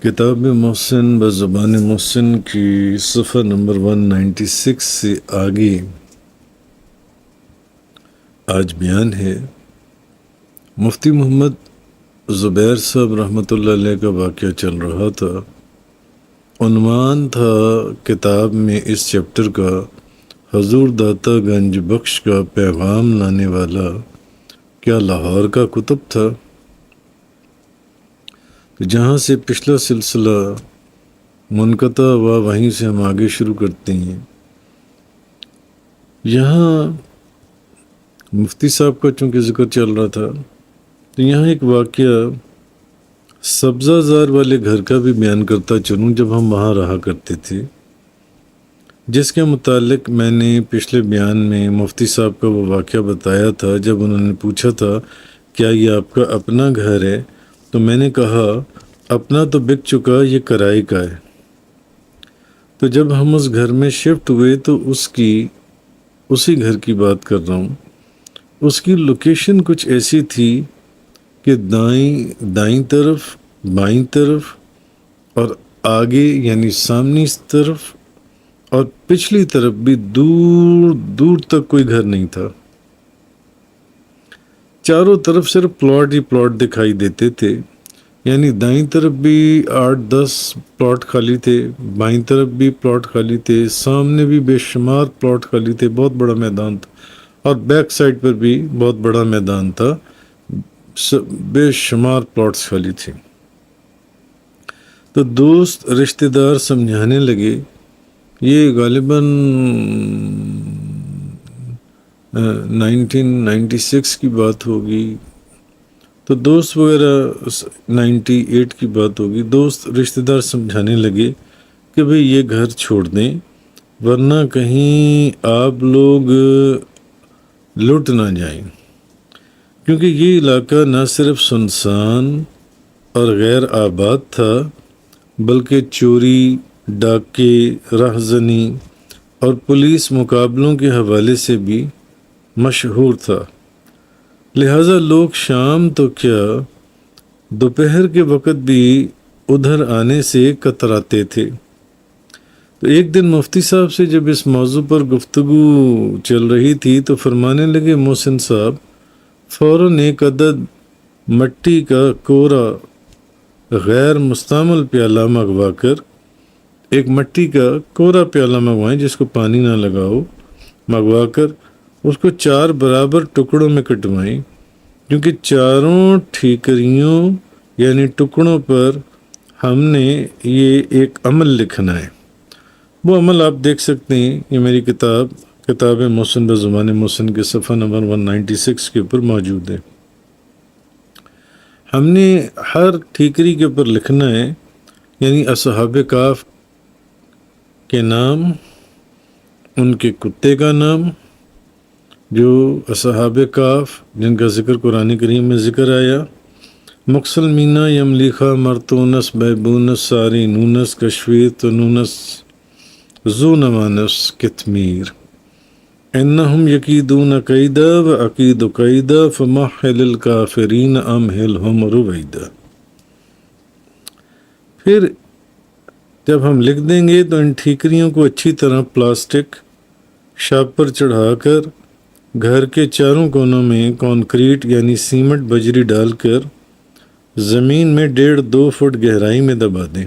کتاب محسن بزبان محسن کی صفحہ نمبر 196 سے آگے آج بیان ہے مفتی محمد زبیر صاحب رحمۃ اللہ علیہ کا واقعہ چل رہا تھا۔ عنوان تھا کتاب میں اس چیپٹر کا حضور داتا گنج بخش کا پیغام لانے والا کیا لاہور کا کتب تھا؟ جہاں سے پچھلا سلسلہ منقطع ہوا وہیں سے ہم آگے شروع کرتے ہیں۔ یہاں مفتی صاحب کا چونکہ ذکر چل رہا تھا تو یہاں ایک واقعہ سبزہ زار والے گھر کا بھی بیان کرتا چلوں جب ہم وہاں رہا کرتے تھے، جس کے متعلق میں نے پچھلے بیان میں مفتی صاحب کا وہ واقعہ بتایا تھا جب انہوں نے پوچھا تھا کیا یہ آپ کا اپنا گھر ہے؟ تو میں نے کہا اپنا تو بک چکا، یہ کرائے کا ہے۔ تو جب ہم اس گھر میں شفٹ ہوئے تو اسی گھر کی بات کر رہا ہوں، اس کی لوکیشن کچھ ایسی تھی کہ دائیں طرف، بائیں طرف اور آگے یعنی سامنے طرف اور پچھلی طرف بھی دور دور تک کوئی گھر نہیں تھا۔ چاروں طرف صرف پلاٹ ہی پلاٹ دکھائی دیتے تھے، یعنی دائیں طرف بھی 8-10 پلاٹ خالی تھے، بائیں طرف بھی پلاٹ خالی تھے، سامنے بھی بے شمار پلاٹ خالی تھے، بہت بڑا میدان تھا، اور بیک سائڈ پر بھی بہت بڑا میدان تھا، بے شمار پلاٹس خالی تھے۔ تو دوست رشتہ دار سمجھانے لگے، یہ غالباً 1996 کی بات ہوگی، تو دوست وغیرہ 98 کی بات ہوگی، دوست رشتہ دار سمجھانے لگے کہ بھئی یہ گھر چھوڑ دیں ورنہ کہیں آپ لوگ لٹ نہ جائیں، کیونکہ یہ علاقہ نہ صرف سنسان اور غیر آباد تھا بلکہ چوری، ڈاکے، رہزنی اور پولیس مقابلوں کے حوالے سے بھی مشہور تھا۔ لہٰذا لوگ شام تو کیا دوپہر کے وقت بھی ادھر آنے سے کتراتے تھے۔ تو ایک دن مفتی صاحب سے جب اس موضوع پر گفتگو چل رہی تھی تو فرمانے لگے محسن صاحب فوراً ایک عدد مٹی کا کورا غیر مستعمل پیالہ منگوا کر، ایک مٹی کا کورا پیالہ منگوائیں جس کو پانی نہ لگا ہو، منگوا کر اس کو 4 برابر ٹکڑوں میں کٹوائیں، کیونکہ چاروں ٹھیکریوں یعنی ٹکڑوں پر ہم نے یہ ایک عمل لکھنا ہے۔ وہ عمل آپ دیکھ سکتے ہیں، یہ میری کتاب محسن بزبان محسن کے صفحہ نمبر 196 کے اوپر موجود ہے۔ ہم نے ہر ٹھیکری کے اوپر لکھنا ہے، یعنی اصحاب کہف کے نام، ان کے کتے کا نام، جو اصحاب کہف جن کا ذکر قرآن کریم میں ذکر آیا، مقسلمینہ، یملیخہ، مرتونس، بیبونس، ساری، نونس، کشویت، نونس، ذو نوانس، کتمیر، انہم یکیدون کیدا و اکید کیدا فمحل الکافرین امہلہم رویدا۔ پھر جب ہم لکھ دیں گے تو ان ٹھیکریوں کو اچھی طرح پلاسٹک شاپ پر چڑھا کر گھر کے چاروں کونوں میں کنکریٹ یعنی سیمنٹ بجری ڈال کر زمین میں 1.5-2 فٹ گہرائی میں دبا دیں۔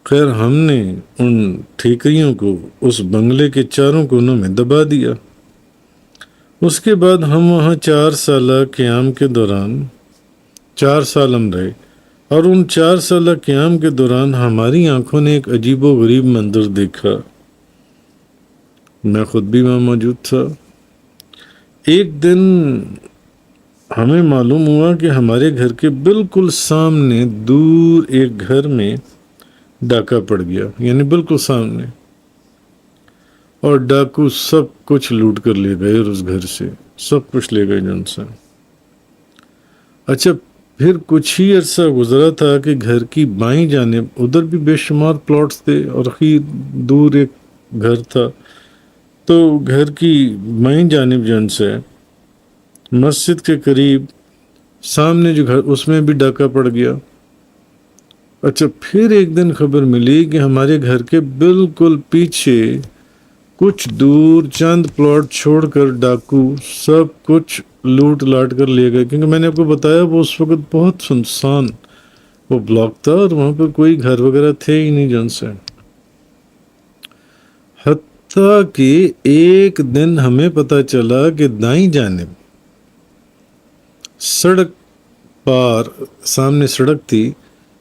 خیر ہم نے ان ٹھیکریوں کو اس بنگلے کے چاروں کونوں میں دبا دیا۔ اس کے بعد ہم وہاں 4 سالہ قیام کے دوران 4 سال ہم رہے، اور ان 4 سالہ قیام کے دوران ہماری آنکھوں نے ایک عجیب و غریب منظر دیکھا۔ میں خود بھی وہاں موجود تھا۔ ایک دن ہمیں معلوم ہوا کہ ہمارے گھر کے بالکل سامنے دور ایک گھر میں ڈاکہ پڑ گیا، یعنی بالکل سامنے، اور ڈاکو سب کچھ لوٹ کر لے گئے، اور اس گھر سے سب کچھ لے گئے جن سے۔ اچھا پھر کچھ ہی عرصہ گزرا تھا کہ گھر کی بائیں جانب ادھر بھی بے شمار پلاٹس تھے اور دور ایک گھر تھا، تو گھر کی بائیں جانب جن سے مسجد کے قریب سامنے جو گھر، اس میں بھی ڈاکہ پڑ گیا۔ اچھا، پھر ایک دن خبر ملی کہ ہمارے گھر کے بالکل پیچھے کچھ دور چند پلاٹ چھوڑ کر ڈاکو سب کچھ لوٹ لاٹ کر لے گئے، کیونکہ میں نے آپ کو بتایا وہ اس وقت بہت سنسان وہ بلاک تھا اور وہاں پہ کوئی گھر وغیرہ تھے ہی نہیں جن سے. حتیٰ کہ ایک دن ہمیں پتہ چلا کہ دائیں جانب سڑک پار سامنے سڑک تھی،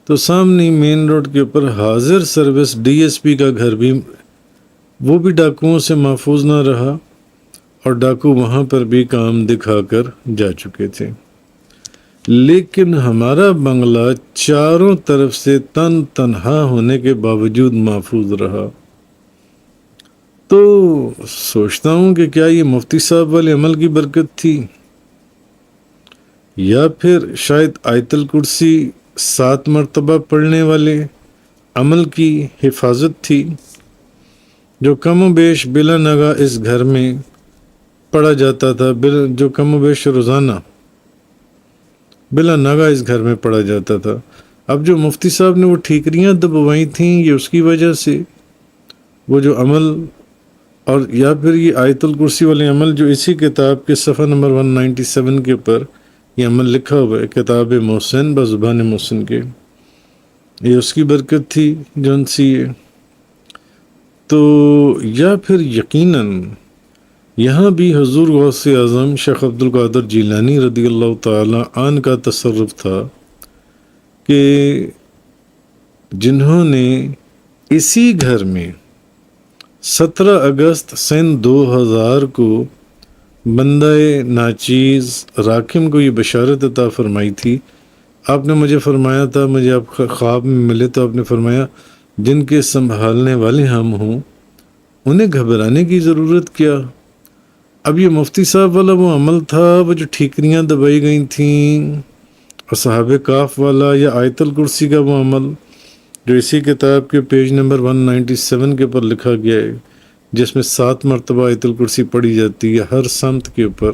تو سامنے مین روڈ کے اوپر حاضر سروس ڈی ایس پی کا گھر بھی وہ بھی ڈاکوؤں سے محفوظ نہ رہا، اور ڈاکو وہاں پر بھی کام دکھا کر جا چکے تھے. لیکن ہمارا بنگلہ چاروں طرف سے تنہا ہونے کے باوجود محفوظ رہا. تو سوچتا ہوں کہ کیا یہ مفتی صاحب والے عمل کی برکت تھی، یا پھر شاید آیت الکرسی 7 مرتبہ پڑھنے والے عمل کی حفاظت تھی، جو کم و بیش بلا نگاہ اس گھر میں پڑھا جاتا تھا، جو کم و بیش روزانہ بلا نگاہ اس گھر میں پڑھا جاتا تھا. اب جو مفتی صاحب نے وہ ٹھیکریاں دبوائی تھیں، یہ اس کی وجہ سے وہ جو عمل، اور یا پھر یہ آیت الکرسی والے عمل جو اسی کتاب کے صفحہ نمبر 197 کے اوپر یہ عمل لکھا ہوا ہے، کتاب محسن بزبان محسن کے، یہ اس کی برکت تھی جون سی ہے. تو یا پھر یقیناً یہاں بھی حضور غوث اعظم شیخ عبد القادر جیلانی رضی اللہ تعالی عنہ کا تصرف تھا کہ جنہوں نے اسی گھر میں 17 اگست سن 2000 کو بندہ ناچیز راکم کو یہ بشارت عطا فرمائی تھی. آپ نے مجھے فرمایا تھا، مجھے آپ خواب میں ملے تو آپ نے فرمایا جن کے سنبھالنے والے ہم ہوں انہیں گھبرانے کی ضرورت کیا. اب یہ مفتی صاحب والا وہ عمل تھا، وہ جو ٹھیکریاں دبائی گئی تھیں، اصحاب کاف والا، یا آیت الکرسی کا وہ عمل جو اسی کتاب کے پیج نمبر 197 کے اوپر لکھا گیا ہے، جس میں 7 مرتبہ آیت الکرسی پڑھی جاتی ہے ہر سمت کے اوپر.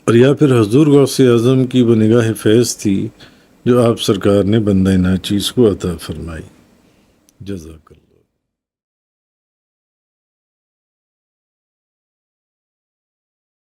اور یا پھر حضور غوث اعظم کی وہ نگاہ فیض تھی جو آپ سرکار نے بندہ ناچیز کو عطا فرمائی. جزاک اللہ.